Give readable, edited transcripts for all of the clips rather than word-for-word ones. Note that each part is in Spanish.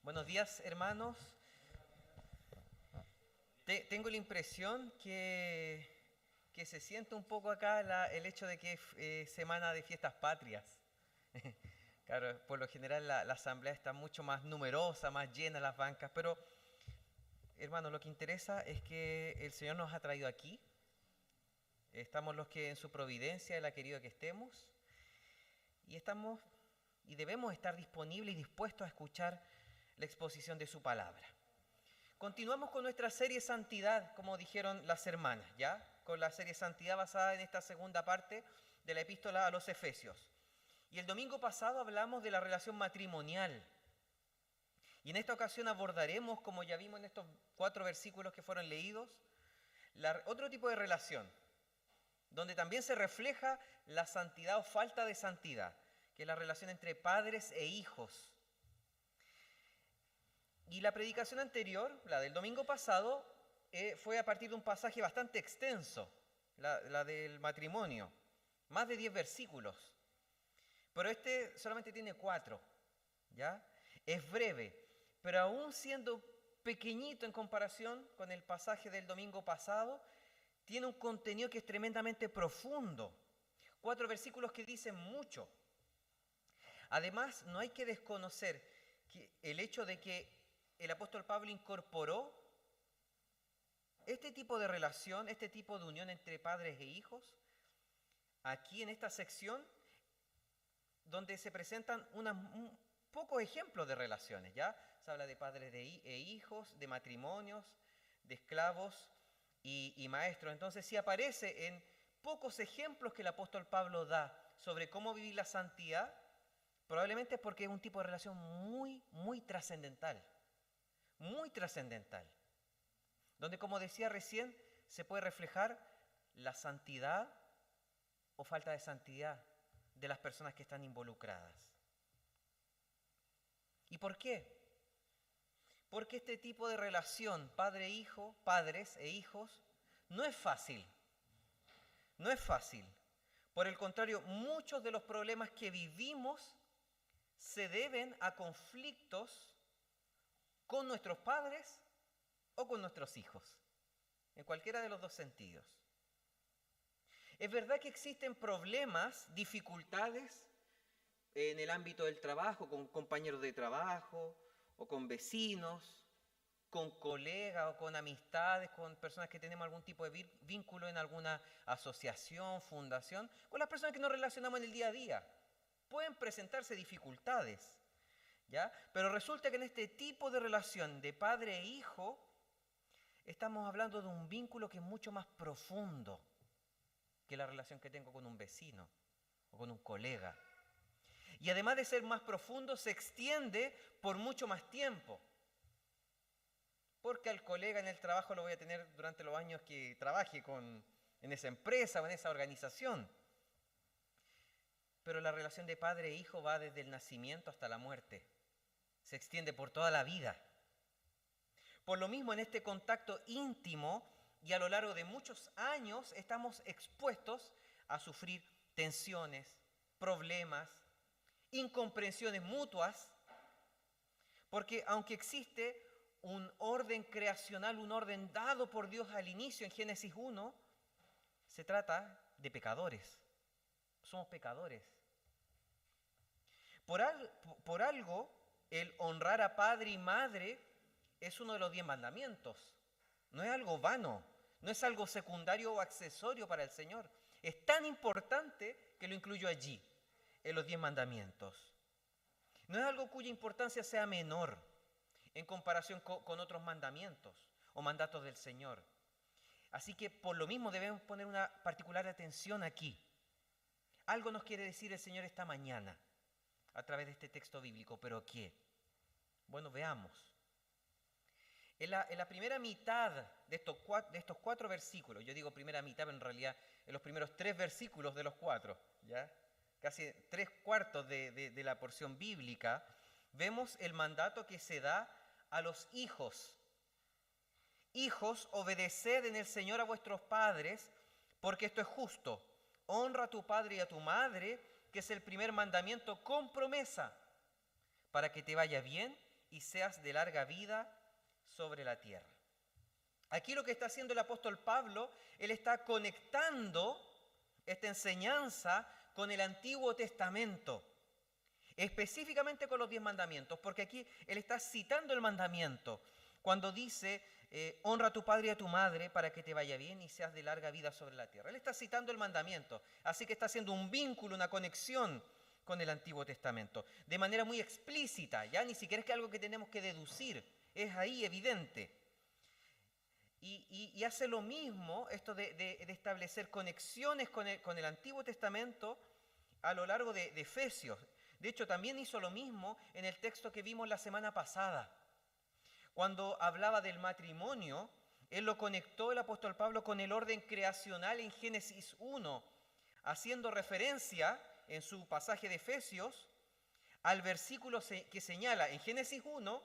Buenos días, hermanos. Tengo la impresión que se siente un poco acá el hecho de que es semana de fiestas patrias. Claro, por lo general la asamblea está mucho más numerosa, más llena las bancas, pero hermanos, lo que interesa es que el Señor nos ha traído aquí. Estamos los que en su providencia Él ha querido que estemos y estamos y debemos estar disponibles y dispuestos a escuchar la exposición de su palabra. Continuamos con nuestra serie Santidad, como dijeron las hermanas, ¿ya? Con la serie Santidad basada en esta segunda parte de la epístola a los Efesios. Y el domingo pasado hablamos de la relación matrimonial. Y en esta ocasión abordaremos, como ya vimos en estos 4 versículos que fueron leídos, otro tipo de relación, donde también se refleja la santidad o falta de santidad, que es la relación entre padres e hijos. Y la predicación anterior, la del domingo pasado, fue a partir de un pasaje bastante extenso, la del matrimonio, más de 10 versículos. Pero este solamente tiene 4, ¿ya? Es breve, pero aún siendo pequeñito en comparación con el pasaje del domingo pasado, tiene un contenido que es tremendamente profundo. 4 versículos que dicen mucho. Además, no hay que desconocer el hecho de que el apóstol Pablo incorporó este tipo de relación, este tipo de unión entre padres e hijos, aquí en esta sección, donde se presentan un pocos ejemplos de relaciones, ¿ya? Se habla de padres e hijos, de matrimonios, de esclavos y maestros. Entonces, si aparece en pocos ejemplos que el apóstol Pablo da sobre cómo vivir la santidad, probablemente es porque es un tipo de relación muy trascendental. Muy trascendental, donde, como decía recién, se puede reflejar la santidad o falta de santidad de las personas que están involucradas. ¿Y por qué? Porque este tipo de relación padre-hijo, padres e hijos, no es fácil. No es fácil. Por el contrario, muchos de los problemas que vivimos se deben a conflictos con nuestros padres o con nuestros hijos, en cualquiera de los dos sentidos. Es verdad que existen problemas, dificultades en el ámbito del trabajo, con compañeros de trabajo o con vecinos, con colegas o con amistades, con personas que tenemos algún tipo de vínculo en alguna asociación, fundación, con las personas que nos relacionamos en el día a día. Pueden presentarse dificultades, ¿ya? Pero resulta que en este tipo de relación de padre e hijo, estamos hablando de un vínculo que es mucho más profundo que la relación que tengo con un vecino o con un colega. Y además de ser más profundo, se extiende por mucho más tiempo. Porque al colega en el trabajo lo voy a tener durante los años que trabaje en esa empresa o en esa organización. Pero la relación de padre e hijo va desde el nacimiento hasta la muerte. Se extiende por toda la vida. Por lo mismo, en este contacto íntimo y a lo largo de muchos años estamos expuestos a sufrir tensiones, problemas, incomprensiones mutuas, porque aunque existe un orden creacional, un orden dado por Dios al inicio en Génesis 1, se trata de pecadores. Somos pecadores. Por algo, el honrar a padre y madre es uno de los 10 mandamientos. No es algo vano, no es algo secundario o accesorio para el Señor. Es tan importante que lo incluyo allí, en los 10 mandamientos. No es algo cuya importancia sea menor en comparación con otros mandamientos o mandatos del Señor. Así que por lo mismo debemos poner una particular atención aquí. Algo nos quiere decir el Señor esta mañana a través de este texto bíblico, ¿pero qué? Bueno, veamos. En la primera mitad de estos 4 versículos, yo digo primera mitad, pero en realidad en los primeros 3 versículos de los 4, ¿ya? Casi 3/4 de la porción bíblica, vemos el mandato que se da a los hijos. Hijos, obedeced en el Señor a vuestros padres, porque esto es justo. Honra a tu padre y a tu madre, que es el primer mandamiento con promesa, para que te vaya bien y seas de larga vida sobre la tierra. Aquí lo que está haciendo el apóstol Pablo, él está conectando esta enseñanza con el Antiguo Testamento, específicamente con los 10 mandamientos, porque aquí él está citando el mandamiento cuando dice, honra a tu padre y a tu madre para que te vaya bien y seas de larga vida sobre la tierra. Él está citando el mandamiento, así que está haciendo un vínculo, una conexión con el Antiguo Testamento, de manera muy explícita, ya ni siquiera es que algo que tenemos que deducir, es ahí evidente. Y hace lo mismo, esto de establecer conexiones con el Antiguo Testamento a lo largo de Efesios. De hecho, también hizo lo mismo en el texto que vimos la semana pasada. Cuando hablaba del matrimonio, él lo conectó el apóstol Pablo con el orden creacional en Génesis 1, haciendo referencia en su pasaje de Efesios al versículo que señala en Génesis 1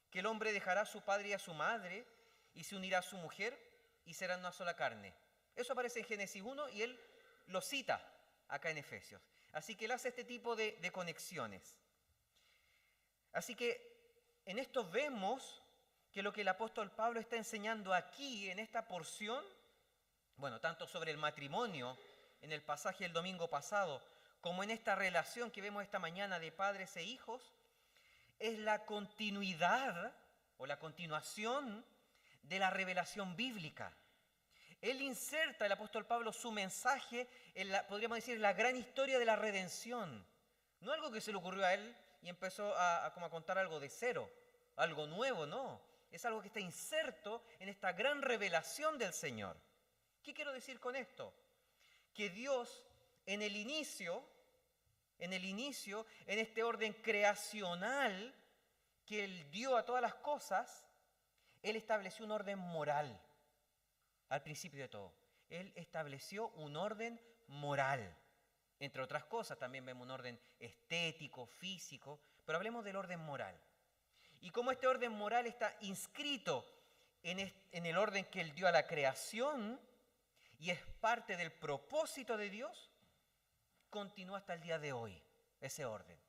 que el hombre dejará a su padre y a su madre y se unirá a su mujer y serán una sola carne. Eso aparece en Génesis 1 y él lo cita acá en Efesios. Así que él hace este tipo de conexiones. Así que en esto vemos que lo que el apóstol Pablo está enseñando aquí, en esta porción, bueno, tanto sobre el matrimonio, en el pasaje del domingo pasado, como en esta relación que vemos esta mañana de padres e hijos, es la continuidad o la continuación de la revelación bíblica. Él inserta, el apóstol Pablo, su mensaje en podríamos decir, la gran historia de la redención. No algo que se le ocurrió a él y empezó a contar algo de cero, algo nuevo, no. Es algo que está inserto en esta gran revelación del Señor. ¿Qué quiero decir con esto? Que Dios en el inicio, en este orden creacional que Él dio a todas las cosas, Él estableció un orden moral al principio de todo. Él estableció un orden moral. Entre otras cosas, también vemos un orden estético, físico, pero hablemos del orden moral. Y cómo este orden moral está inscrito en el orden que Él dio a la creación y es parte del propósito de Dios, continúa hasta el día de hoy ese orden.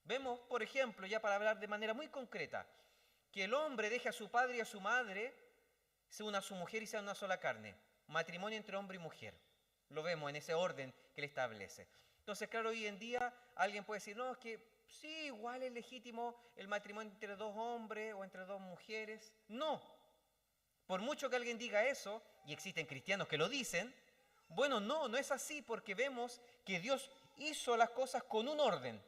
Vemos, por ejemplo, ya para hablar de manera muy concreta, que el hombre deje a su padre y a su madre, se una a su mujer y sea una sola carne. Matrimonio entre hombre y mujer. Lo vemos en ese orden que él establece. Entonces, claro, hoy en día alguien puede decir, no, es que sí, igual es legítimo el matrimonio entre dos hombres o entre dos mujeres. No. Por mucho que alguien diga eso, y existen cristianos que lo dicen, bueno, no es así porque vemos que Dios hizo las cosas con un orden,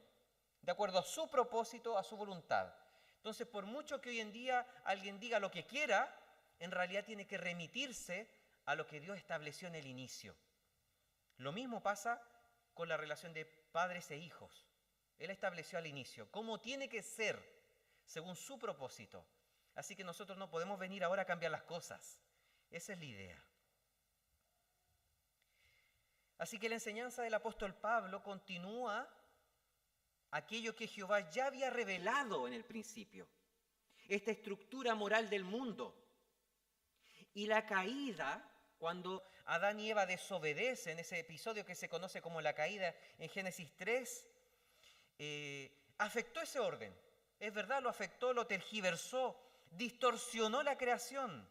de acuerdo a su propósito, a su voluntad. Entonces, por mucho que hoy en día alguien diga lo que quiera, en realidad tiene que remitirse a lo que Dios estableció en el inicio. Lo mismo pasa con la relación de padres e hijos. Él estableció al inicio cómo tiene que ser según su propósito. Así que nosotros no podemos venir ahora a cambiar las cosas. Esa es la idea. Así que la enseñanza del apóstol Pablo continúa aquello que Jehová ya había revelado en el principio. Esta estructura moral del mundo. Y la caída, cuando Adán y Eva desobedecen, ese episodio que se conoce como la caída en Génesis 3, afectó ese orden. Es verdad, lo afectó, lo tergiversó, distorsionó la creación.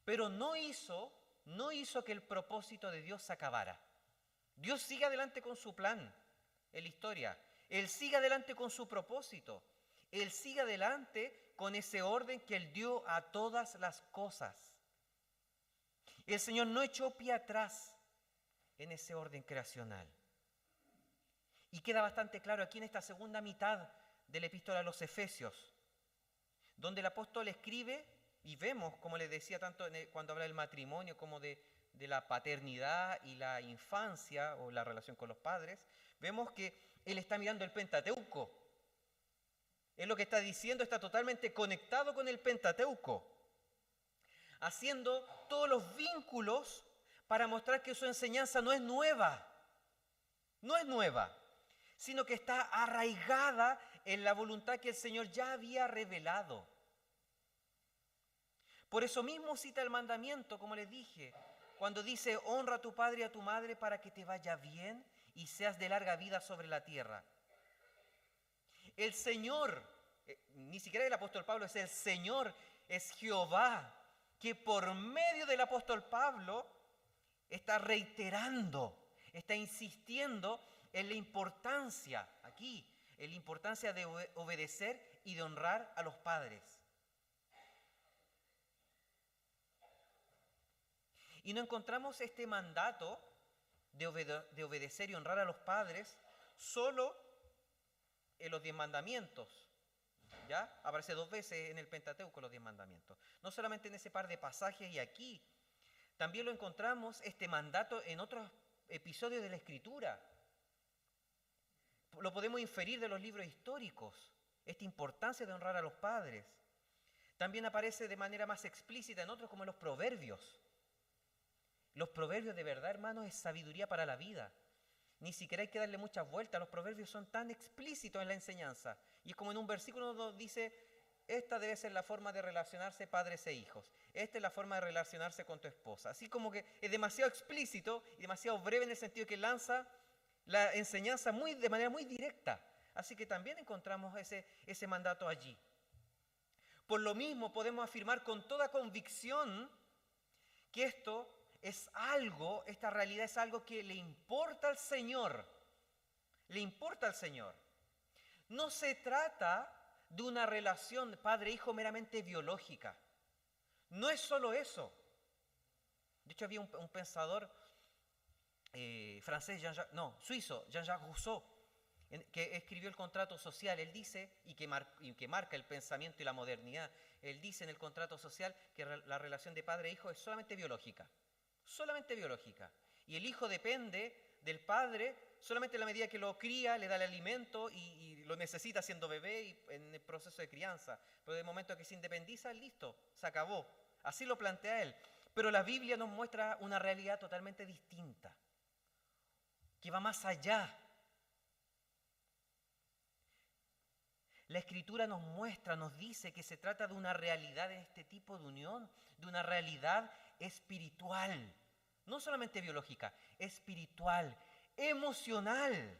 Pero no hizo que el propósito de Dios se acabara. Dios sigue adelante con su plan en la historia. Él sigue adelante con su propósito. Él sigue adelante con ese orden que Él dio a todas las cosas. El Señor no echó pie atrás en ese orden creacional. Y queda bastante claro aquí en esta segunda mitad de la epístola a los Efesios, donde el apóstol escribe, y vemos, como les decía, tanto cuando habla del matrimonio como de la paternidad y la infancia o la relación con los padres, vemos que él está mirando el Pentateuco. Él lo que está diciendo está totalmente conectado con el Pentateuco, haciendo todos los vínculos para mostrar que su enseñanza no es nueva, sino que está arraigada en la voluntad que el Señor ya había revelado. Por eso mismo cita el mandamiento, como les dije, cuando dice, honra a tu padre y a tu madre para que te vaya bien y seas de larga vida sobre la tierra. El Señor, ni siquiera el apóstol Pablo, es el Señor, es Jehová, que por medio del apóstol Pablo está reiterando, está insistiendo en la importancia, aquí, en la importancia de obedecer y de honrar a los padres. Y no encontramos este mandato de obedecer y honrar a los padres solo en los 10 mandamientos. ¿Ya? Aparece 2 veces en el Pentateuco los 10 mandamientos. No solamente en ese par de pasajes y aquí, también lo encontramos este mandato en otros episodios de la Escritura. Lo podemos inferir de los libros históricos, esta importancia de honrar a los padres. También aparece de manera más explícita en otros como los proverbios. Los proverbios de verdad, hermanos, es sabiduría para la vida. Ni siquiera hay que darle muchas vueltas. Los proverbios son tan explícitos en la enseñanza. Y es como en un versículo donde dice, esta debe ser la forma de relacionarse padres e hijos. Esta es la forma de relacionarse con tu esposa. Así como que es demasiado explícito y demasiado breve en el sentido que lanza la enseñanza de manera muy directa. Así que también encontramos ese mandato allí. Por lo mismo podemos afirmar con toda convicción que esta realidad es algo que le importa al Señor. Le importa al Señor. No se trata de una relación padre-hijo meramente biológica. No es solo eso. De hecho, había un pensador suizo, Jean-Jacques Rousseau, que escribió el contrato social. Él dice, y que marca el pensamiento y la modernidad, él dice en el contrato social que la relación de padre e hijo es solamente biológica. Solamente biológica. Y el hijo depende del padre solamente en la medida que lo cría, le da el alimento y lo necesita siendo bebé y en el proceso de crianza. Pero de momento que se independiza, listo, se acabó. Así lo plantea él. Pero la Biblia nos muestra una realidad totalmente distinta, que va más allá. La Escritura nos muestra, nos dice que se trata de una realidad en este tipo de unión, de una realidad espiritual, no solamente biológica, espiritual, emocional,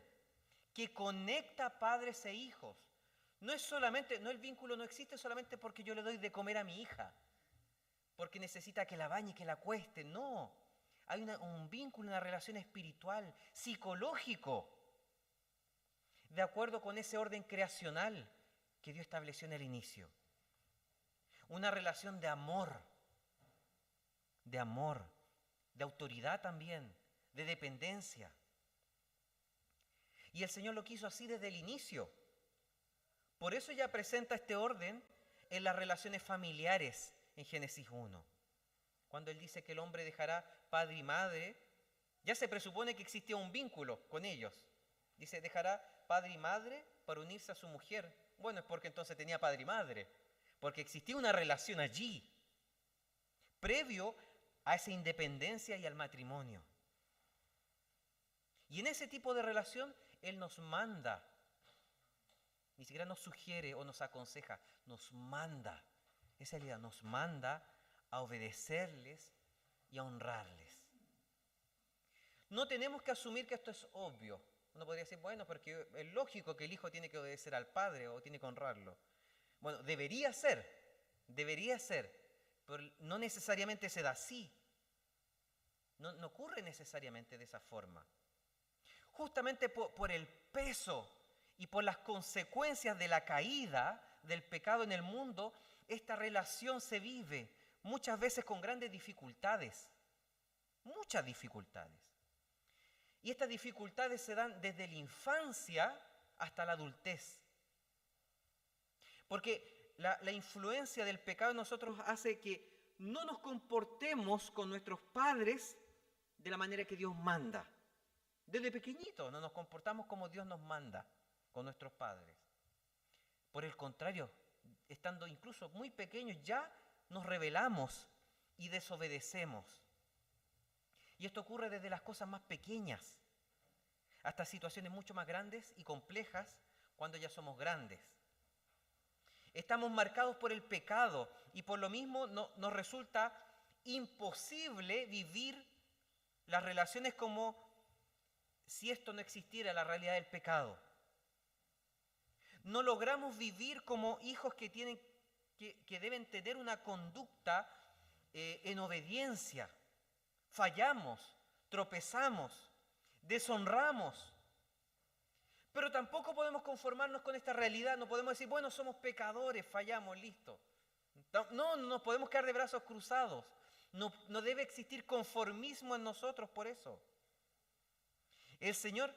que conecta padres e hijos. No el vínculo no existe solamente porque yo le doy de comer a mi hija, porque necesita que la bañe y que la acueste, no. Hay un vínculo, una relación espiritual, psicológico, de acuerdo con ese orden creacional que Dios estableció en el inicio. Una relación de amor, de autoridad también, de dependencia. Y el Señor lo quiso así desde el inicio. Por eso ya presenta este orden en las relaciones familiares en Génesis 1. Cuando Él dice que el hombre dejará padre y madre, ya se presupone que existía un vínculo con ellos. Dice, dejará padre y madre para unirse a su mujer. Bueno, es porque entonces tenía padre y madre, porque existía una relación allí, previo a esa independencia y al matrimonio. Y en ese tipo de relación, Él nos manda, ni siquiera nos sugiere o nos aconseja, nos manda, esa es la idea, nos manda a obedecerles y a honrarles. No tenemos que asumir que esto es obvio. Uno podría decir, bueno, porque es lógico que el hijo tiene que obedecer al padre o tiene que honrarlo. Bueno, debería ser, pero no necesariamente se da así. No ocurre necesariamente de esa forma. Justamente por el peso y por las consecuencias de la caída del pecado en el mundo, esta relación se vive muchas veces con grandes dificultades, muchas dificultades. Y estas dificultades se dan desde la infancia hasta la adultez. Porque la influencia del pecado en nosotros hace que no nos comportemos con nuestros padres de la manera que Dios manda. Desde pequeñitos no nos comportamos como Dios nos manda con nuestros padres. Por el contrario, estando incluso muy pequeños ya nos rebelamos y desobedecemos. Y esto ocurre desde las cosas más pequeñas hasta situaciones mucho más grandes y complejas cuando ya somos grandes. Estamos marcados por el pecado y por lo mismo nos resulta imposible vivir las relaciones como si esto no existiera, la realidad del pecado. No logramos vivir como hijos que deben tener una conducta en obediencia. Fallamos, tropezamos, deshonramos. Pero tampoco podemos conformarnos con esta realidad. No podemos decir, bueno, somos pecadores, fallamos, listo. No nos podemos quedar de brazos cruzados. No debe existir conformismo en nosotros por eso. El Señor,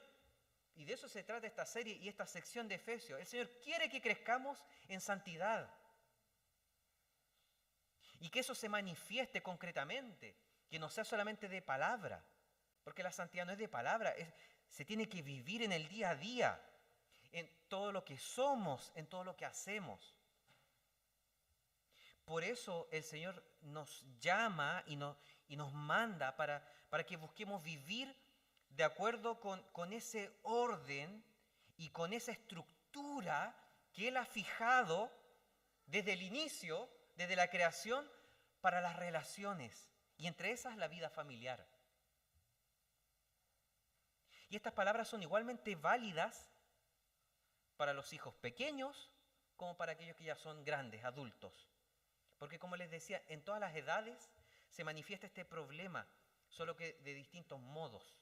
y de eso se trata esta serie y esta sección de Efesios, el Señor quiere que crezcamos en santidad. Y que eso se manifieste concretamente, que no sea solamente de palabra, porque la santidad no es de palabra, se tiene que vivir en el día a día, en todo lo que somos, en todo lo que hacemos. Por eso el Señor nos llama y nos manda para que busquemos vivir de acuerdo con ese orden y con esa estructura que Él ha fijado desde el inicio, desde la creación, para las relaciones, y entre esas la vida familiar. Y estas palabras son igualmente válidas para los hijos pequeños como para aquellos que ya son grandes, adultos. Porque como les decía, en todas las edades se manifiesta este problema, solo que de distintos modos.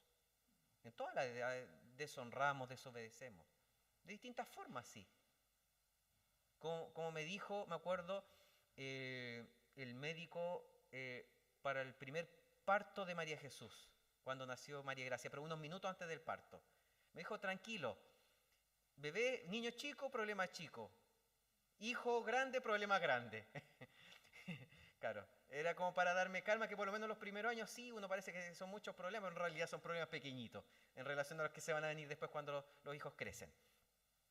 En todas las edades deshonramos, desobedecemos. De distintas formas, sí. Como me dijo, me acuerdo, el médico para el primer parto de María Jesús, cuando nació María Gracia, pero unos minutos antes del parto. Me dijo, tranquilo, bebé, niño chico, problema chico. Hijo grande, problema grande. Claro, era como para darme calma, que por lo menos los primeros años sí, uno parece que son muchos problemas, pero en realidad son problemas pequeñitos, en relación a los que se van a venir después cuando los hijos crecen.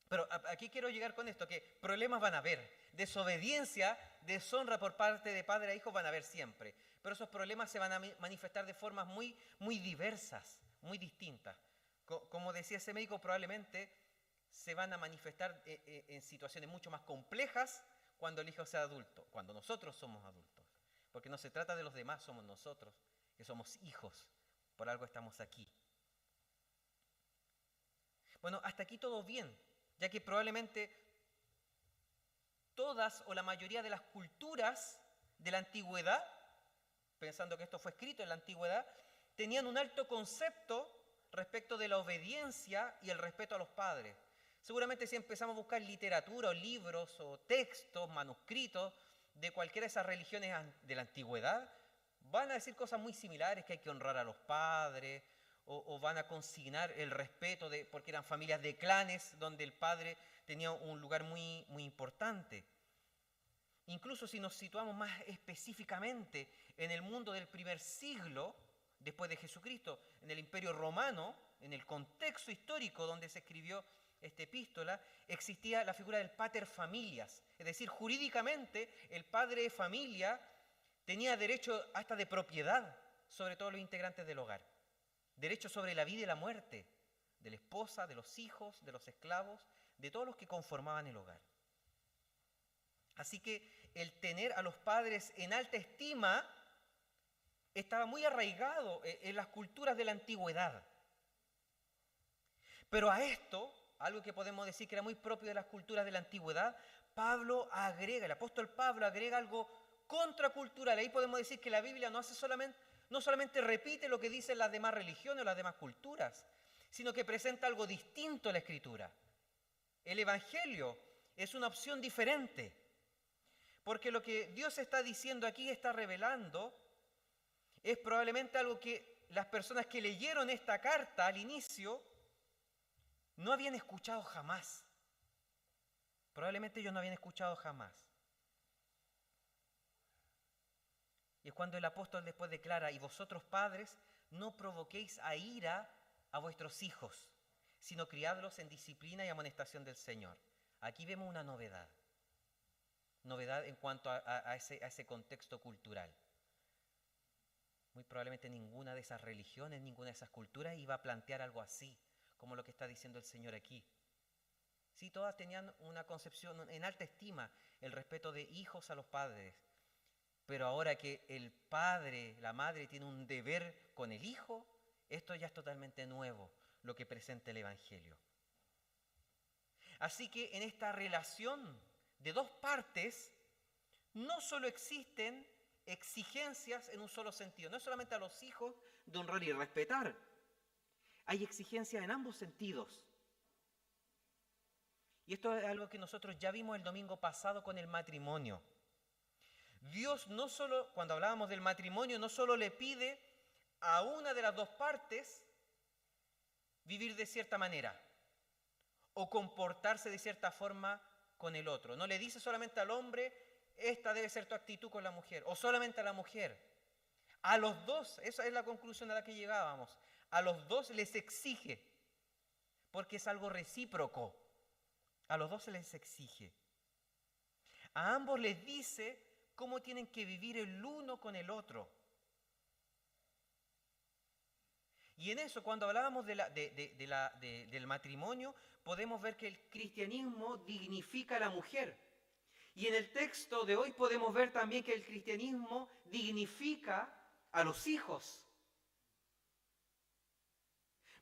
Pero aquí quiero llegar con esto, que problemas van a haber. Desobediencia, deshonra por parte de padre a hijo van a haber siempre. Pero esos problemas se van a manifestar de formas muy, muy diversas, muy distintas. Como decía ese médico, probablemente se van a manifestar en situaciones mucho más complejas cuando el hijo sea adulto, cuando nosotros somos adultos. Porque no se trata de los demás, somos nosotros, que somos hijos. Por algo estamos aquí. Bueno, hasta aquí todo bien, ya que probablemente todas o la mayoría de las culturas de la antigüedad, pensando que esto fue escrito en la antigüedad, tenían un alto concepto respecto de la obediencia y el respeto a los padres. Seguramente si empezamos a buscar literatura o libros o textos, manuscritos de cualquiera de esas religiones de la antigüedad, van a decir cosas muy similares, que hay que honrar a los padres, o van a consignar el respeto, porque eran familias de clanes donde el padre tenía un lugar muy, muy importante. Incluso si nos situamos más específicamente en el mundo del primer siglo, después de Jesucristo, en el Imperio Romano, en el contexto histórico donde se escribió esta epístola, existía la figura del pater familias, es decir, jurídicamente el padre de familia tenía derecho hasta de propiedad sobre todos los integrantes del hogar, derecho sobre la vida y la muerte de la esposa, de los hijos, de los esclavos, de todos los que conformaban el hogar. Así que el tener a los padres en alta estima estaba muy arraigado en las culturas de la antigüedad. Pero a esto, algo que podemos decir que era muy propio de las culturas de la antigüedad, el apóstol Pablo agrega algo contracultural. Ahí podemos decir que la Biblia no solamente repite lo que dicen las demás religiones o las demás culturas, sino que presenta algo distinto a la Escritura. El Evangelio es una opción diferente, porque lo que Dios está diciendo aquí, está revelando, es probablemente algo que las personas que leyeron esta carta al inicio no habían escuchado jamás. Probablemente ellos no habían escuchado jamás. Y es cuando el apóstol después declara, y vosotros padres, no provoquéis a ira a vuestros hijos, sino criadlos en disciplina y amonestación del Señor. Aquí vemos una novedad en cuanto a ese contexto cultural. Muy probablemente ninguna de esas religiones, ninguna de esas culturas iba a plantear algo así, como lo que está diciendo el Señor aquí. Sí, todas tenían una concepción en alta estima, el respeto de hijos a los padres. Pero ahora que el padre, la madre tiene un deber con el hijo, esto ya es totalmente nuevo, lo que presenta el Evangelio. Así que en esta relación de dos partes, no solo existen exigencias en un solo sentido, no es solamente a los hijos de honrar y respetar, hay exigencias en ambos sentidos. Y esto es algo que nosotros ya vimos el domingo pasado con el matrimonio. Dios no solo, cuando hablábamos del matrimonio, no solo le pide a una de las dos partes vivir de cierta manera o comportarse de cierta forma con el otro. No le dice solamente al hombre, esta debe ser tu actitud con la mujer, o solamente a la mujer. A los dos, esa es la conclusión a la que llegábamos, a los dos les exige, porque es algo recíproco, a los dos se les exige. A ambos les dice cómo tienen que vivir el uno con el otro. Y en eso, cuando hablábamos del matrimonio, podemos ver que el cristianismo dignifica a la mujer. Y en el texto de hoy podemos ver también que el cristianismo dignifica a los hijos.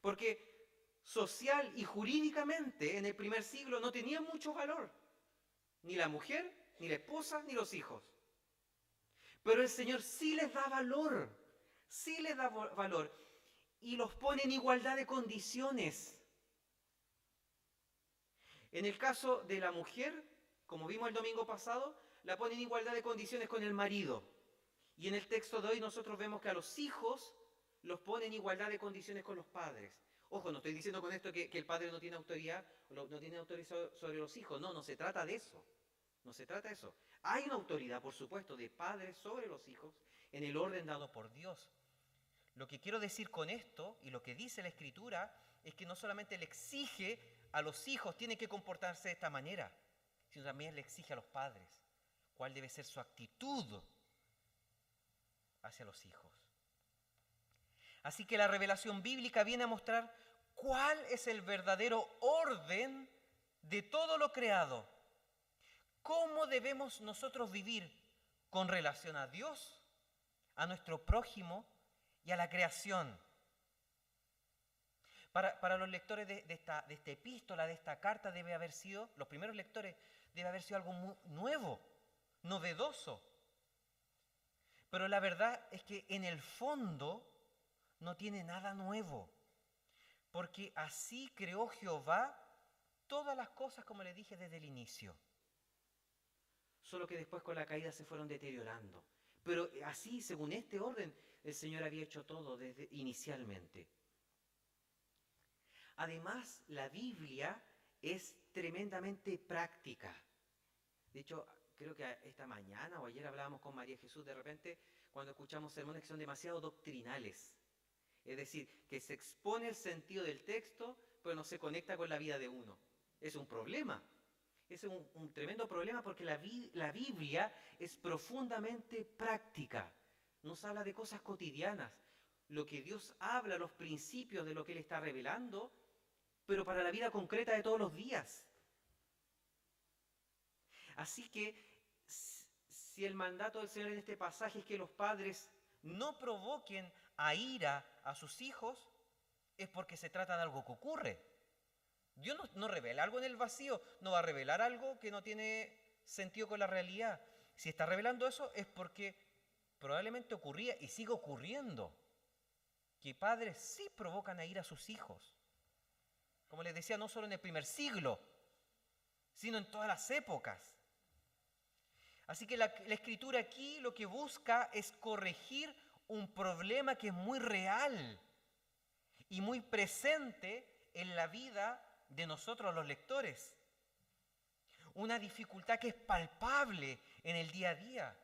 Porque social y jurídicamente en el primer siglo no tenían mucho valor. Ni la mujer, ni la esposa, ni los hijos. Pero el Señor sí les da valor. Sí les da valor. Y los pone en igualdad de condiciones. En el caso de la mujer, como vimos el domingo pasado, la pone en igualdad de condiciones con el marido. Y en el texto de hoy nosotros vemos que a los hijos los pone en igualdad de condiciones con los padres. Ojo, no estoy diciendo con esto que el padre no tiene autoridad, no tiene autoridad sobre los hijos. No, no se trata de eso. No se trata de eso. Hay una autoridad, por supuesto, de padres sobre los hijos en el orden dado por Dios. Lo que quiero decir con esto, y lo que dice la Escritura, es que no solamente le exige a los hijos, tienen que comportarse de esta manera, sino también le exige a los padres cuál debe ser su actitud hacia los hijos. Así que la revelación bíblica viene a mostrar cuál es el verdadero orden de todo lo creado. ¿Cómo debemos nosotros vivir con relación a Dios, a nuestro prójimo y a la creación? Para los lectores de esta epístola, de esta carta, debe haber sido, los primeros lectores, debe haber sido algo muy nuevo, novedoso. Pero la verdad es que en el fondo no tiene nada nuevo, porque así creó Jehová todas las cosas, como le dije desde el inicio. Solo que después con la caída se fueron deteriorando. Pero así, según este orden, el Señor había hecho todo desde inicialmente. Además, la Biblia es tremendamente práctica. De hecho, creo que esta mañana o ayer hablábamos con María Jesús de repente cuando escuchamos sermones que son demasiado doctrinales. Es decir, que se expone el sentido del texto, pero no se conecta con la vida de uno. Es un problema. Es un tremendo problema porque la Biblia es profundamente práctica. Nos habla de cosas cotidianas. Lo que Dios habla, los principios de lo que Él está revelando, pero para la vida concreta de todos los días. Así que, si el mandato del Señor en este pasaje es que los padres no provoquen a ira a sus hijos, es porque se trata de algo que ocurre. Dios no revela algo en el vacío, no va a revelar algo que no tiene sentido con la realidad. Si está revelando eso es porque probablemente ocurría y sigue ocurriendo, que padres sí provocan a ira a sus hijos. Como les decía, no solo en el primer siglo, sino en todas las épocas. Así que la Escritura aquí lo que busca es corregir un problema que es muy real y muy presente en la vida de nosotros los lectores. Una dificultad que es palpable en el día a día,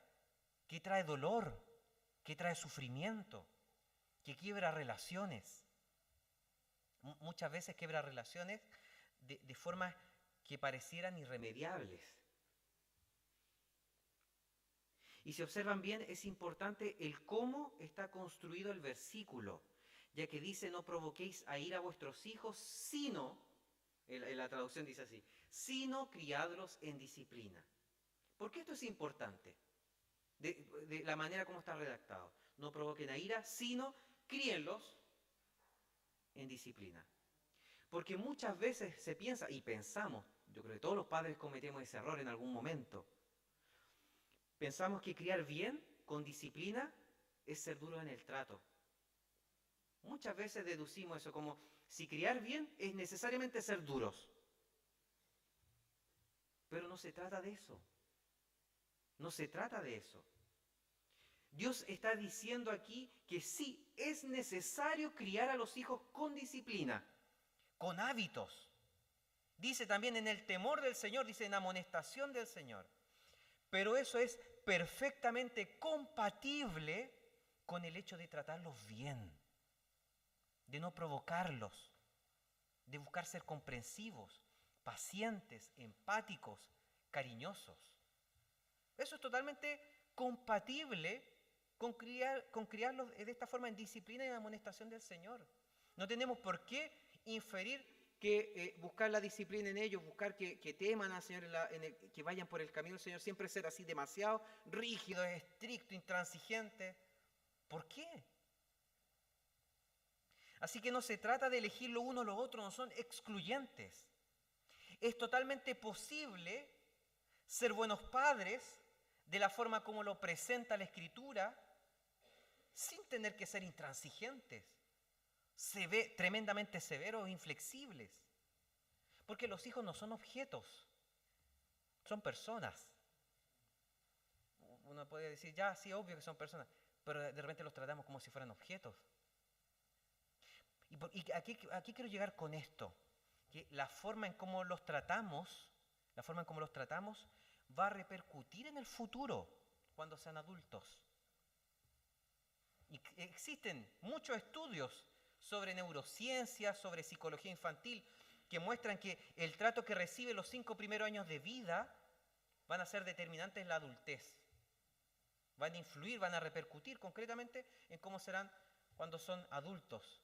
que trae dolor, que trae sufrimiento, que quiebra relaciones. Muchas veces quiebra relaciones de formas que parecieran irremediables. Y si observan bien, es importante el cómo está construido el versículo, ya que dice, no provoquéis a ira a vuestros hijos, sino, en la traducción dice así, sino criadlos en disciplina. ¿Por qué esto es importante? De la manera como está redactado. No provoquen a ira, sino críenlos en disciplina. Porque muchas veces se piensa, y pensamos, yo creo que todos los padres cometemos ese error en algún momento. Pensamos que criar bien, con disciplina, es ser duro en el trato. Muchas veces deducimos eso como si criar bien es necesariamente ser duros. Pero no se trata de eso. No se trata de eso. Dios está diciendo aquí que sí, es necesario criar a los hijos con disciplina, con hábitos. Dice también en el temor del Señor, dice en amonestación del Señor. Pero eso es perfectamente compatible con el hecho de tratarlos bien, de no provocarlos, de buscar ser comprensivos, pacientes, empáticos, cariñosos. Eso es totalmente compatible con criarlos de esta forma en disciplina y en amonestación del Señor. No tenemos por qué inferir que buscar la disciplina en ellos, buscar que teman al Señor, que vayan por el camino del Señor, siempre ser así demasiado rígido, estricto, intransigente. ¿Por qué? Así que no se trata de elegir lo uno o lo otro, no son excluyentes. Es totalmente posible ser buenos padres de la forma como lo presenta la Escritura, sin tener que ser intransigentes, tremendamente severos e inflexibles. Porque los hijos no son objetos, son personas. Uno puede decir, ya, sí, obvio que son personas, pero de repente los tratamos como si fueran objetos. Y aquí quiero llegar con esto, que la forma en cómo los tratamos, va a repercutir en el futuro, cuando sean adultos. Y existen muchos estudios sobre neurociencia, sobre psicología infantil, que muestran que el trato que recibe los 5 primeros años de vida van a ser determinantes en la adultez. Van a influir, van a repercutir concretamente en cómo serán cuando son adultos,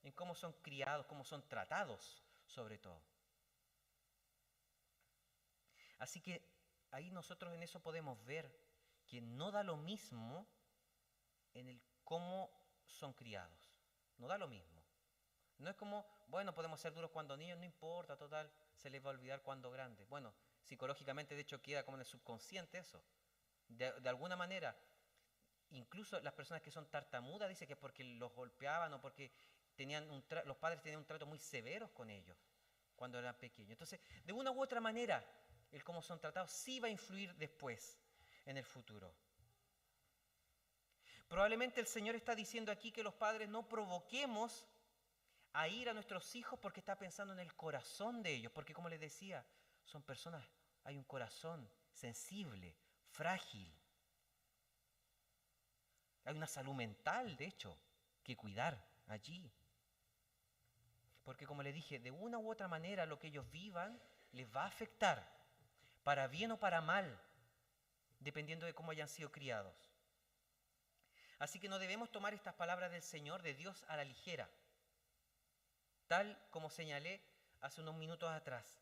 en cómo son criados, cómo son tratados, sobre todo. Así que ahí nosotros en eso podemos ver que no da lo mismo en el cómo son criados. No da lo mismo. No es como, bueno, podemos ser duros cuando niños, no importa, total, se les va a olvidar cuando grandes. Bueno, psicológicamente de hecho queda como en el subconsciente eso. De alguna manera, incluso las personas que son tartamudas dicen que es porque los golpeaban o porque los padres tenían un trato muy severo con ellos cuando eran pequeños. Entonces, de una u otra manera, el cómo son tratados sí va a influir después, en el futuro. Probablemente el Señor está diciendo aquí que los padres no provoquemos a ir a nuestros hijos porque está pensando en el corazón de ellos, porque como les decía, son personas, hay un corazón sensible, frágil. Hay una salud mental, de hecho, que cuidar allí. Porque como les dije, de una u otra manera lo que ellos vivan les va a afectar, para bien o para mal, dependiendo de cómo hayan sido criados. Así que no debemos tomar estas palabras del Señor, de Dios, a la ligera. Tal como señalé hace unos minutos atrás.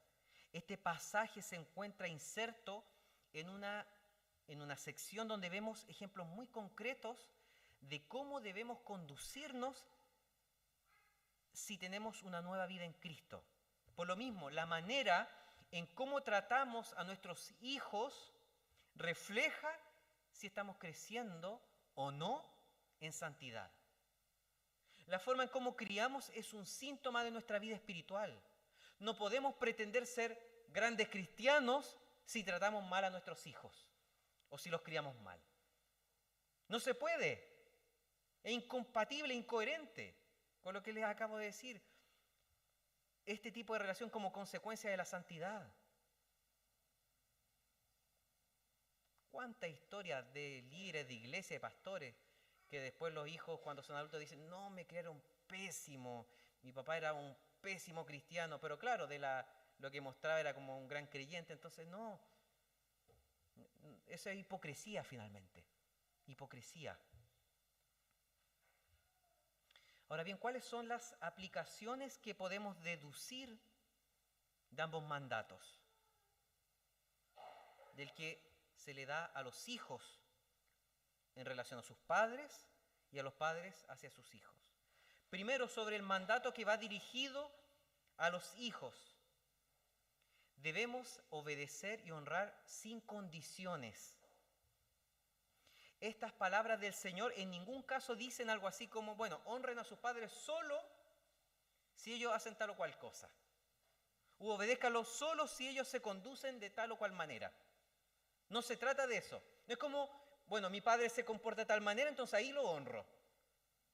Este pasaje se encuentra inserto en una sección donde vemos ejemplos muy concretos de cómo debemos conducirnos si tenemos una nueva vida en Cristo. Por lo mismo, la manera en cómo tratamos a nuestros hijos refleja si estamos creciendo o no en santidad. La forma en cómo criamos es un síntoma de nuestra vida espiritual. No podemos pretender ser grandes cristianos si tratamos mal a nuestros hijos o si los criamos mal. No se puede. Es incompatible, incoherente con lo que les acabo de decir. Este tipo de relación como consecuencia de la santidad. ¿Cuántas historias de líderes de iglesia, de pastores, que después los hijos cuando son adultos dicen, no, me criaron pésimo, mi papá era un pésimo cristiano, pero claro, lo que mostraba era como un gran creyente, entonces no, eso es hipocresía finalmente, hipocresía. Ahora bien, ¿cuáles son las aplicaciones que podemos deducir de ambos mandatos? Del que se le da a los hijos en relación a sus padres y a los padres hacia sus hijos. Primero, sobre el mandato que va dirigido a los hijos. debemos obedecer y honrar sin condiciones. Estas palabras del Señor en ningún caso dicen algo así como, bueno, honren a sus padres solo si ellos hacen tal o cual cosa. U obedézcanlos solo si ellos se conducen de tal o cual manera. No se trata de eso. No es como, bueno, mi padre se comporta de tal manera, entonces ahí lo honro.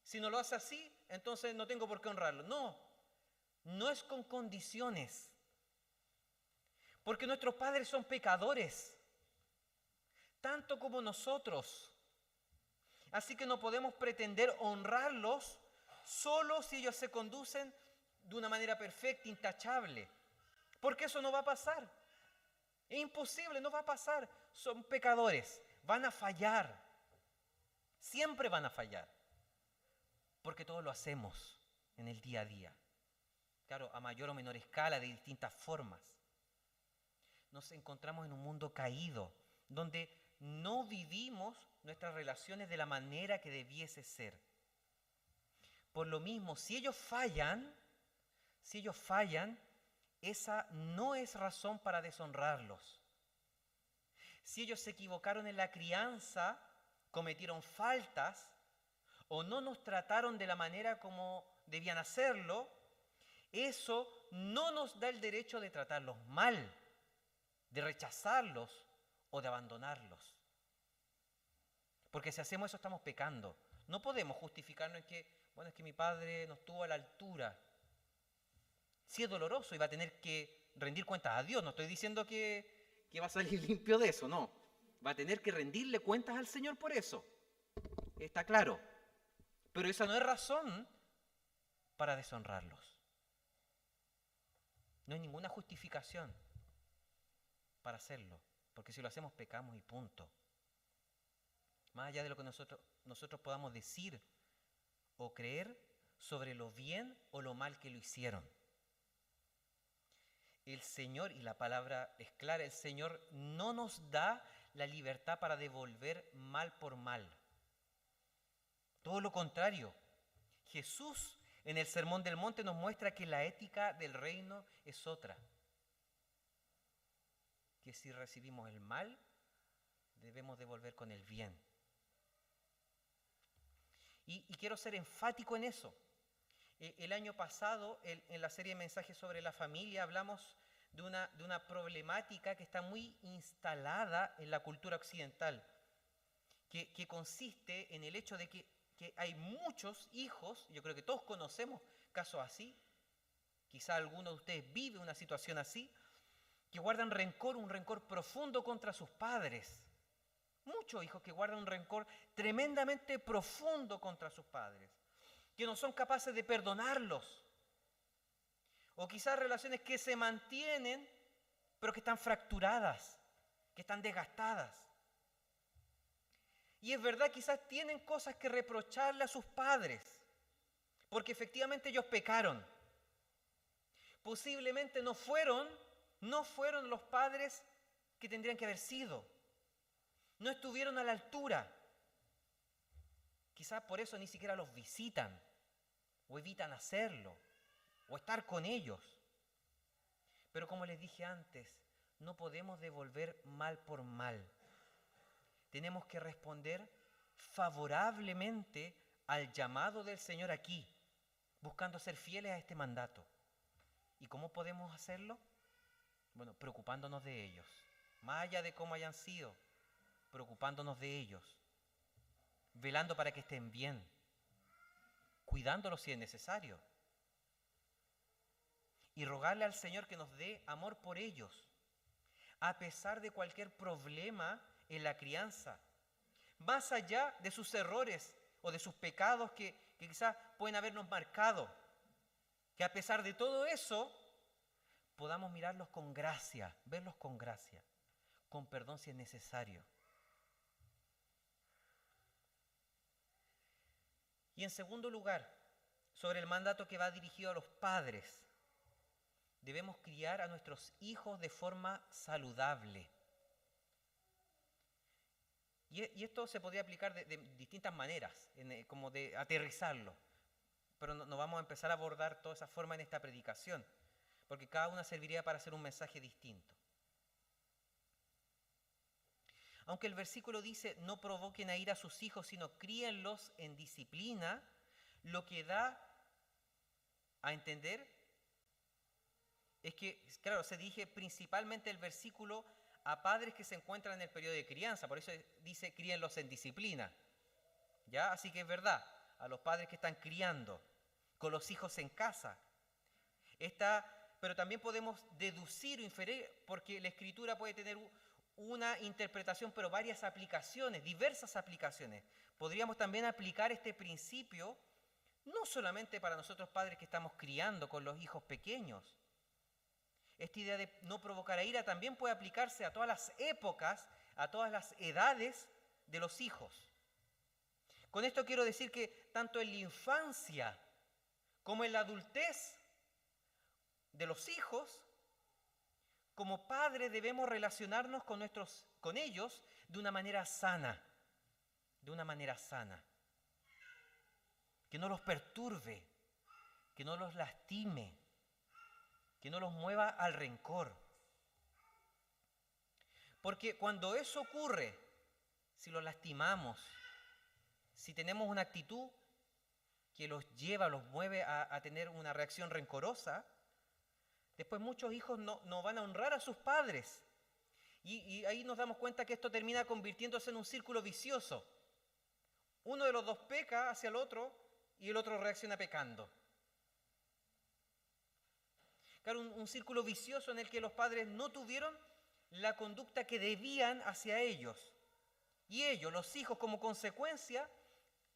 Si no lo hace así, entonces no tengo por qué honrarlo. No, no es con condiciones. Porque nuestros padres son pecadores, tanto como nosotros. Así que no podemos pretender honrarlos solo si ellos se conducen de una manera perfecta, intachable. Porque eso no va a pasar. Es imposible, no va a pasar. Son pecadores, van a fallar. Siempre van a fallar. Porque todos lo hacemos en el día a día. Claro, a mayor o menor escala, de distintas formas. Nos encontramos en un mundo caído, donde no vivimos nuestras relaciones de la manera que debiese ser. Por lo mismo, si ellos fallan, esa no es razón para deshonrarlos. Si ellos se equivocaron en la crianza, cometieron faltas o no nos trataron de la manera como debían hacerlo, eso no nos da el derecho de tratarlos mal, de rechazarlos o de abandonarlos. Porque si hacemos eso estamos pecando. No podemos justificarnos en que, bueno, es que mi padre no estuvo a la altura. Sí es doloroso y va a tener que rendir cuentas a Dios. No estoy diciendo que va a salir limpio de eso, no. Va a tener que rendirle cuentas al Señor por eso. Está claro. Pero esa no es razón para deshonrarlos. No hay ninguna justificación para hacerlo. Porque si lo hacemos pecamos y punto. Más allá de lo que nosotros podamos decir o creer sobre lo bien o lo mal que lo hicieron. El Señor, y la palabra es clara, el Señor no nos da la libertad para devolver mal por mal. Todo lo contrario. Jesús en el Sermón del Monte nos muestra que la ética del reino es otra. Que si recibimos el mal, debemos devolver con el bien. Y quiero ser enfático en eso. El año pasado, en la serie de mensajes sobre la familia, hablamos de una problemática que está muy instalada en la cultura occidental, que consiste en el hecho de que hay muchos hijos, yo creo que todos conocemos casos así, quizá alguno de ustedes vive una situación así, que guardan rencor, un rencor profundo contra sus padres. Muchos hijos que guardan un rencor tremendamente profundo contra sus padres, que no son capaces de perdonarlos. O quizás relaciones que se mantienen, pero que están fracturadas, que están desgastadas. Y es verdad, quizás tienen cosas que reprocharle a sus padres, porque efectivamente ellos pecaron. Posiblemente no fueron los padres que tendrían que haber sido. No estuvieron a la altura. Quizás por eso ni siquiera los visitan, o evitan hacerlo, o estar con ellos. Pero como les dije antes, no podemos devolver mal por mal. Tenemos que responder favorablemente al llamado del Señor aquí, buscando ser fieles a este mandato. ¿Y cómo podemos hacerlo? Bueno, preocupándonos de ellos, más allá de cómo hayan sido, preocupándonos de ellos, velando para que estén bien, cuidándolos si es necesario, y rogarle al Señor que nos dé amor por ellos, a pesar de cualquier problema en la crianza, más allá de sus errores o de sus pecados que quizás pueden habernos marcado, que a pesar de todo eso podamos mirarlos con gracia, verlos con gracia, con perdón si es necesario. Y en segundo lugar, sobre el mandato que va dirigido a los padres, debemos criar a nuestros hijos de forma saludable. Y esto se podría aplicar de distintas maneras, como de aterrizarlo. Pero no vamos a empezar a abordar toda esa forma en esta predicación. porque cada una serviría para hacer un mensaje distinto. Aunque el versículo dice, no provoquen a ira a sus hijos, sino críenlos en disciplina, lo que da a entender es que, claro, se dirige principalmente el versículo a padres que se encuentran en el periodo de crianza, por eso dice, críenlos en disciplina. ¿Ya? Así que es verdad, a los padres que están criando, con los hijos en casa. Pero también podemos deducir o inferir, porque la Escritura puede tener una interpretación, pero varias aplicaciones, diversas aplicaciones. Podríamos también aplicar este principio, no solamente para nosotros padres que estamos criando con los hijos pequeños. Esta idea de no provocar a ira también puede aplicarse a todas las épocas, a todas las edades de los hijos. Con esto quiero decir que tanto en la infancia como en la adultez de los hijos, como padres debemos relacionarnos con ellos de una manera sana, que no los perturbe, que no los lastime, que no los mueva al rencor. Porque cuando eso ocurre, si los lastimamos, si tenemos una actitud que los mueve a tener una reacción rencorosa, después muchos hijos no van a honrar a sus padres. Y ahí nos damos cuenta que esto termina convirtiéndose en un círculo vicioso. Uno de los dos peca hacia el otro y el otro reacciona pecando. Claro, un círculo vicioso en el que los padres no tuvieron la conducta que debían hacia ellos. Y ellos, los hijos, como consecuencia,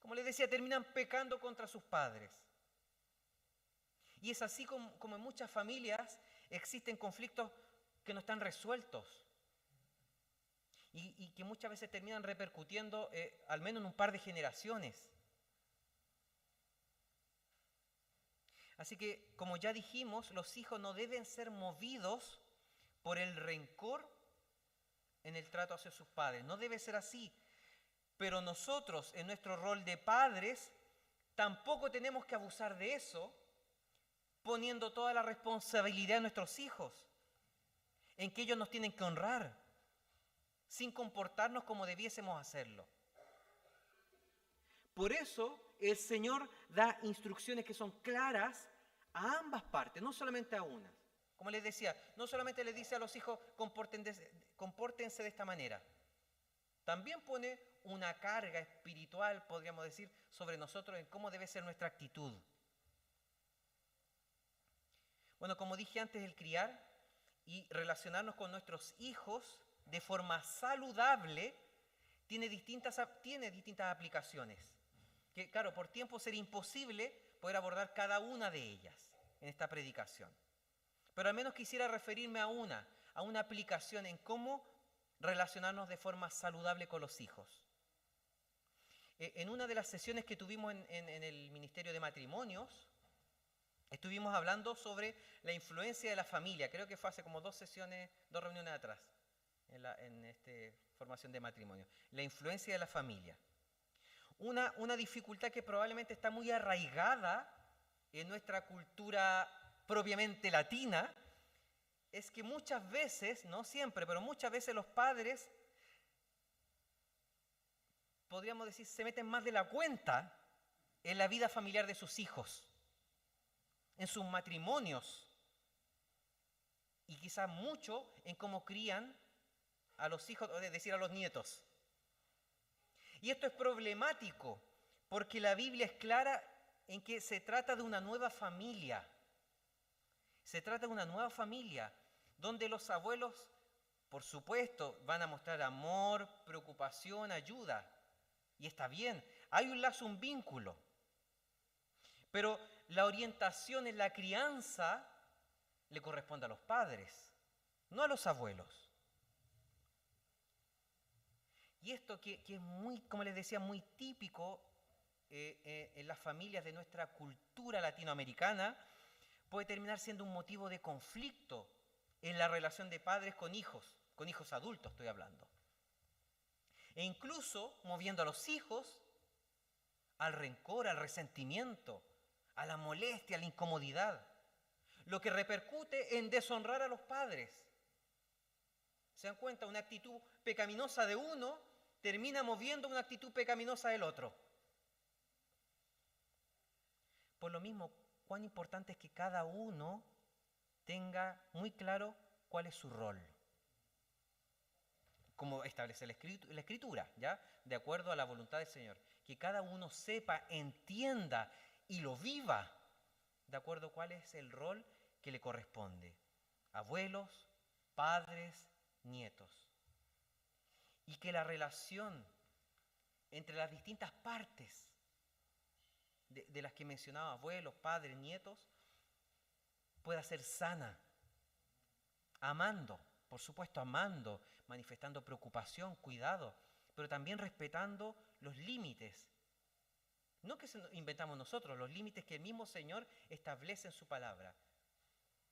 como les decía, terminan pecando contra sus padres. Y es así como en muchas familias existen conflictos que no están resueltos y que muchas veces terminan repercutiendo al menos en un par de generaciones. Así que, como ya dijimos, los hijos no deben ser movidos por el rencor en el trato hacia sus padres. No debe ser así. Pero nosotros, en nuestro rol de padres, tampoco tenemos que abusar de eso, poniendo toda la responsabilidad en nuestros hijos, en que ellos nos tienen que honrar, sin comportarnos como debiésemos hacerlo. Por eso el Señor da instrucciones que son claras a ambas partes, no solamente a una. Como les decía, no solamente les dice a los hijos, compórtense de esta manera. También pone una carga espiritual, podríamos decir, sobre nosotros en cómo debe ser nuestra actitud. Bueno, como dije antes, el criar y relacionarnos con nuestros hijos de forma saludable tiene distintas aplicaciones. Que claro, por tiempo sería imposible poder abordar cada una de ellas en esta predicación. Pero al menos quisiera referirme a una aplicación en cómo relacionarnos de forma saludable con los hijos. En una de las sesiones que tuvimos en el Ministerio de Matrimonios, estuvimos hablando sobre la influencia de la familia. Creo que fue hace como 2 reuniones atrás, en esta formación de matrimonio. La influencia de la familia. Una dificultad que probablemente está muy arraigada en nuestra cultura propiamente latina, es que muchas veces, no siempre, pero muchas veces los padres, podríamos decir, se meten más de la cuenta en la vida familiar de sus hijos, en sus matrimonios, y quizás mucho en cómo crían a los hijos, es decir, a los nietos. Y esto es problemático, porque la Biblia es clara en que se trata de una nueva familia. Se trata de una nueva familia, donde los abuelos, por supuesto, van a mostrar amor, preocupación, ayuda. Y está bien, hay un lazo, un vínculo. Pero la orientación en la crianza le corresponde a los padres, no a los abuelos. Y esto que es muy, como les decía, muy típico en las familias de nuestra cultura latinoamericana, puede terminar siendo un motivo de conflicto en la relación de padres con hijos adultos estoy hablando. E incluso moviendo a los hijos al rencor, al resentimiento, a la molestia, a la incomodidad. lo que repercute en deshonrar a los padres. ¿Se dan cuenta? Una actitud pecaminosa de uno termina moviendo una actitud pecaminosa del otro. Por lo mismo, cuán importante es que cada uno tenga muy claro cuál es su rol. Como establece la Escritura, ¿ya? De acuerdo a la voluntad del Señor. Que cada uno sepa, entienda y lo viva de acuerdo a cuál es el rol que le corresponde. Abuelos, padres, nietos. Y que la relación entre las distintas partes de las que mencionaba, abuelos, padres, nietos, pueda ser sana. Amando, por supuesto amando, manifestando preocupación, cuidado, pero también respetando los límites. No que inventamos nosotros, los límites que el mismo Señor establece en su palabra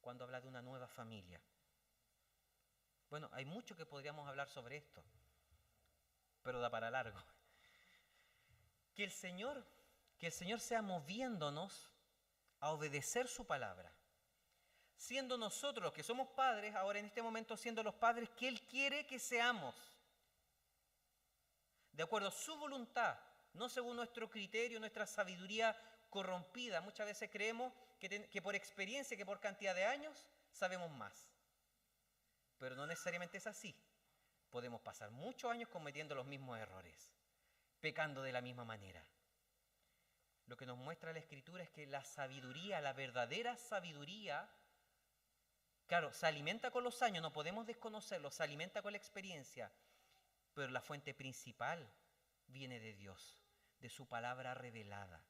cuando habla de una nueva familia. Bueno, hay mucho que podríamos hablar sobre esto, pero da para largo. Que el Señor sea moviéndonos a obedecer su palabra. Siendo nosotros los que somos padres, ahora en este momento siendo los padres que Él quiere que seamos. De acuerdo a su voluntad, no según nuestro criterio, nuestra sabiduría corrompida. Muchas veces creemos que por experiencia, que por cantidad de años, sabemos más. Pero no necesariamente es así. Podemos pasar muchos años cometiendo los mismos errores, pecando de la misma manera. Lo que nos muestra la Escritura es que la sabiduría, la verdadera sabiduría, claro, se alimenta con los años, no podemos desconocerlo, se alimenta con la experiencia, pero la fuente principal viene de Dios, de su palabra revelada.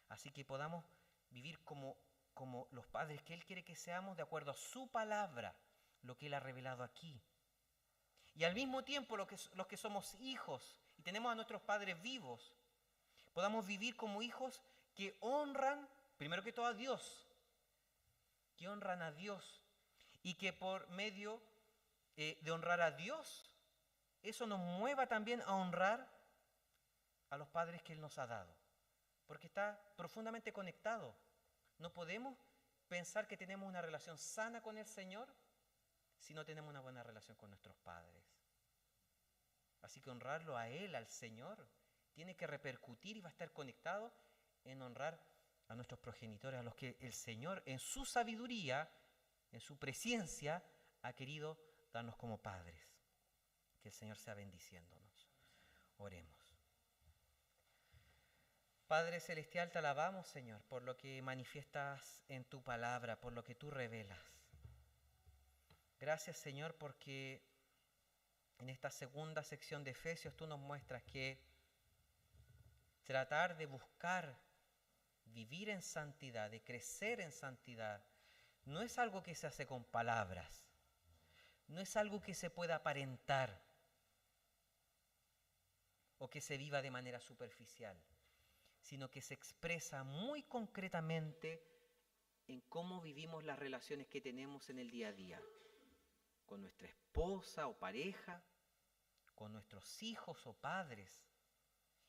Así que podamos vivir como los padres que Él quiere que seamos, de acuerdo a su palabra, lo que Él ha revelado aquí. Y al mismo tiempo, los que somos hijos y tenemos a nuestros padres vivos, podamos vivir como hijos que honran, primero que todo, a Dios, que honran a Dios, y que por medio de honrar a Dios, eso nos mueva también a honrar a los padres que Él nos ha dado, porque está profundamente conectado. No podemos pensar que tenemos una relación sana con el Señor si no tenemos una buena relación con nuestros padres. Así que honrarlo a Él, al Señor, tiene que repercutir y va a estar conectado en honrar a nuestros progenitores, a los que el Señor en su sabiduría, en su presencia, ha querido darnos como padres. Que el Señor sea bendiciéndonos. Oremos. Padre Celestial, te alabamos, Señor, por lo que manifiestas en tu palabra, por lo que tú revelas. Gracias, Señor, porque en esta segunda sección de Efesios tú nos muestras que tratar de buscar vivir en santidad, de crecer en santidad, no es algo que se hace con palabras, no es algo que se pueda aparentar o que se viva de manera superficial, sino que se expresa muy concretamente en cómo vivimos las relaciones que tenemos en el día a día, con nuestra esposa o pareja, con nuestros hijos o padres,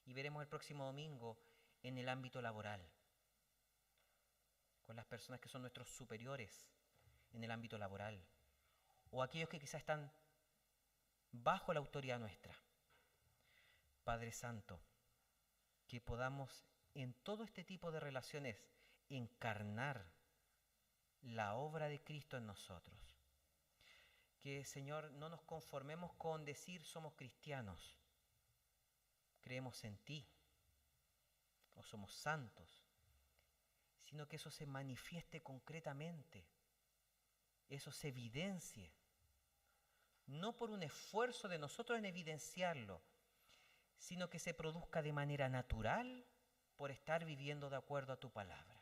y veremos el próximo domingo en el ámbito laboral, con las personas que son nuestros superiores en el ámbito laboral, o aquellos que quizás están bajo la autoridad nuestra. Padre Santo, que podamos en todo este tipo de relaciones encarnar la obra de Cristo en nosotros. Que, Señor, no nos conformemos con decir somos cristianos, creemos en ti o somos santos, sino que eso se manifieste concretamente, eso se evidencie, no por un esfuerzo de nosotros en evidenciarlo, sino que se produzca de manera natural por estar viviendo de acuerdo a tu palabra.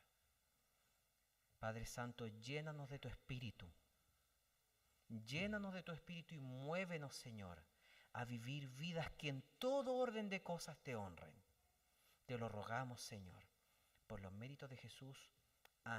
Padre Santo, llénanos de tu Espíritu. Llénanos de tu Espíritu y muévenos, Señor, a vivir vidas que en todo orden de cosas te honren. Te lo rogamos, Señor, por los méritos de Jesús.